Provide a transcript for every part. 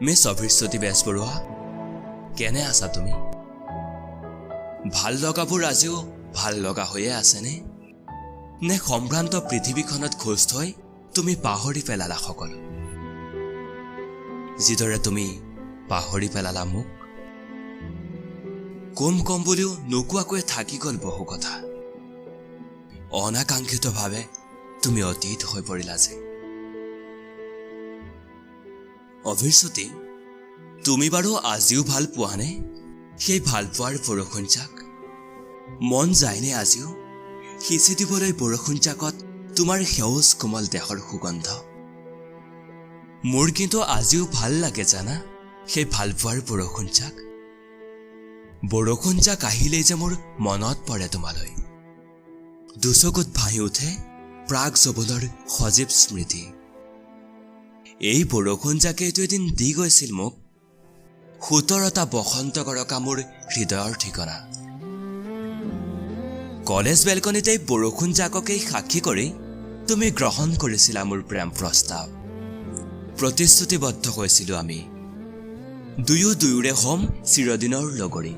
Miss Abhishruti Bezbaroa, কেনে আছা তুমি? ভাল লগাবোৰ আজিও ভাল লগা হৈয়ে আছেনে? নে সম্ভ্ৰান্ত পৃথিৱীখনত খোজ থৈ তুমি পাহৰি পেলালা সকলো? যিদৰে তুমি পাহৰি পেলালা মোক, কম বুলিও নোকোৱাকৈ থাকি গ'ল বহু কথা। অনাকাংক্ষিতভাৱে তুমি অতীত হৈ পৰিলা যে। অভিশ্ৰুতি, তুমি বাৰু আজিও ভাল পোৱানে সেই ভাল পোৱাৰ বৰষুণজাক? মন যায়নে আজিও সিঁচি দিবলৈ বৰষুণজাকত তোমাৰ সেউজ কোমল দেহৰ সুগন্ধ? মোৰ কিন্তু আজিও ভাল লাগে জানা সেই ভাল পোৱাৰ বৰষুণজাক। বৰষুণজাক আহিলেই যে মোৰ মনত পৰে তোমালৈ। দুচকুত ভাহি উঠে প্ৰাগ যৌৱনৰ সজীৱ স্মৃতি। এই বৰষুণজাকেইটো এদিন দি গৈছিল মোক 17টা বসন্ত গৰকা মোৰ হৃদয়ৰ ঠিকনা। কলেজ বেলকনিতেই বৰষুণজাককেই সাক্ষী কৰি তুমি গ্ৰহণ কৰিছিলা মোৰ প্ৰেম প্ৰস্তাৱ। প্ৰতিশ্ৰুতিবদ্ধ হৈছিলো আমি দুয়োৰে হ'ম চিৰদিনৰ লগৰী।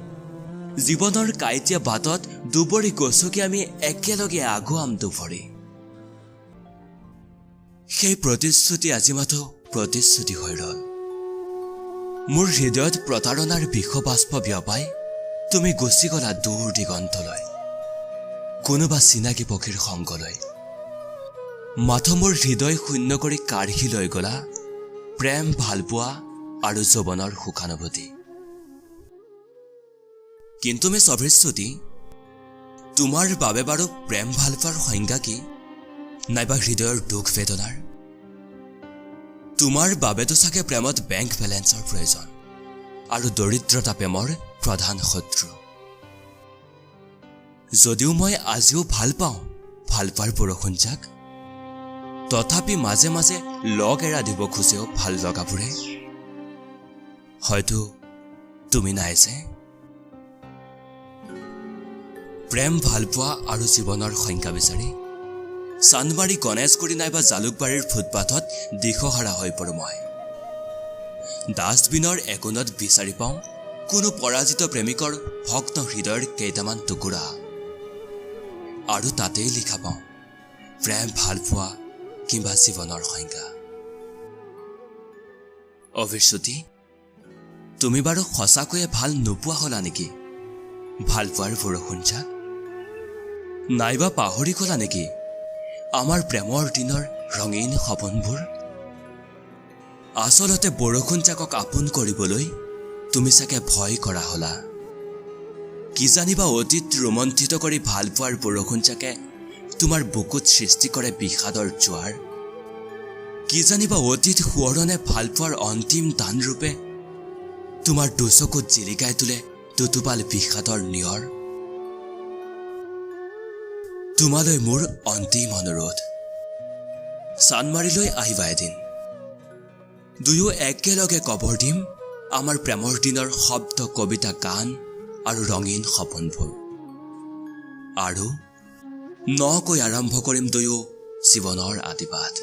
জীৱনৰ কাইটীয়া বাটত দুবৰি গছকি আমি একেলগে আগুৱাম দুভৰি। সেই প্ৰতিশ্ৰুতি আজি মাথো প্ৰতিশ্ৰুতি হৈ ৰল। মোৰ হৃদয়ত প্ৰতাৰণাৰ বিষবাষ্প বিয়পাই তুমি গুচি গলা দূৰ দিগন্তলৈ, কোনোবা চিনাকি পক্ষীৰ সংগলৈ। মাথো মোৰ হৃদয় শূন্য কৰি কাঢ়ি লৈ গলা প্ৰেম, ভালপোৱা আৰু যৌৱনৰ সুখানুভূতি। কিন্তু মিছ অভিশ্ৰুতি, তোমাৰ বাবে বাৰু প্ৰেম ভালপোৱাৰ সংজ্ঞা কি? নাইবা হৃদয়ৰ দুখ বেদনাৰ? তোমাৰ বাবেতো চাগে প্ৰেমত বেংক বেলেঞ্চৰ প্ৰয়োজন আৰু দৰিদ্ৰতা প্ৰেমৰ প্ৰধান শত্ৰু। যদিও মই আজিও ভাল পাওঁ ভালপোৱাৰ বৰষুণজাক, তথাপি মাজে মাজে লগ এৰা দিব খোজেও ভাল লগাবোৰে। হয়তো তুমি নাই যে। প্ৰেম, ভালপোৱা আৰু জীৱনৰ সংজ্ঞা বিচাৰি চান্দমাৰী, গণেশগুৰি নাইবা জালুকবাৰীৰ ফুটপাথত দিশহাৰা হৈ পৰো মই। ডাষ্টবিনৰ একোণত বিচাৰি পাওঁ কোনো পৰাজিত প্ৰেমিকৰ ভগ্ন হৃদয়ৰ কেইটামান টুকুৰা, আৰু তাতেই লিখা পাওঁ প্ৰেম, ভালপোৱা কিম্বা জীৱনৰ সংজ্ঞা। অভিশ্ৰুতি, তুমি বাৰু সঁচাকৈয়ে ভাল নোপোৱা হলা নেকি ভালপোৱাৰ বৰষুণজাক? নাইবা পাহৰি গলা নেকি আমাৰ প্ৰেমৰ দিনৰ ৰঙীন সপোনবোৰ? আচলতে বৰষুণজাকক আপোন কৰিবলৈ তুমি চাগে ভয় কৰা হলা। কি জানিবা অতীত ৰোমন্থিত কৰি ভালপোৱাৰ বৰষুণজাকে তোমাৰ বুকুত সৃষ্টি কৰে বিষাদৰ জোৱাৰ? কি জানিবা অতীত সোঁৱৰণে ভালপোৱাৰ অন্তিম দানৰূপে তোমাৰ দুচকুত জিলিকাই তোলে দুটোপাল বিষাদৰ নিয়ৰ? তোমালৈ মোৰ অন্তিম অনুৰোধ, চান্দমাৰীলৈ আহিবা এদিন। দুয়ো একেলগে কবৰ দিম আমাৰ প্ৰেমৰ দিনৰ শব্দ, কবিতা, গান আৰু ৰঙীন সপোনবোৰ। আৰু নকৈ আৰম্ভ কৰিম দুয়ো জীৱনৰ আদিবাদ।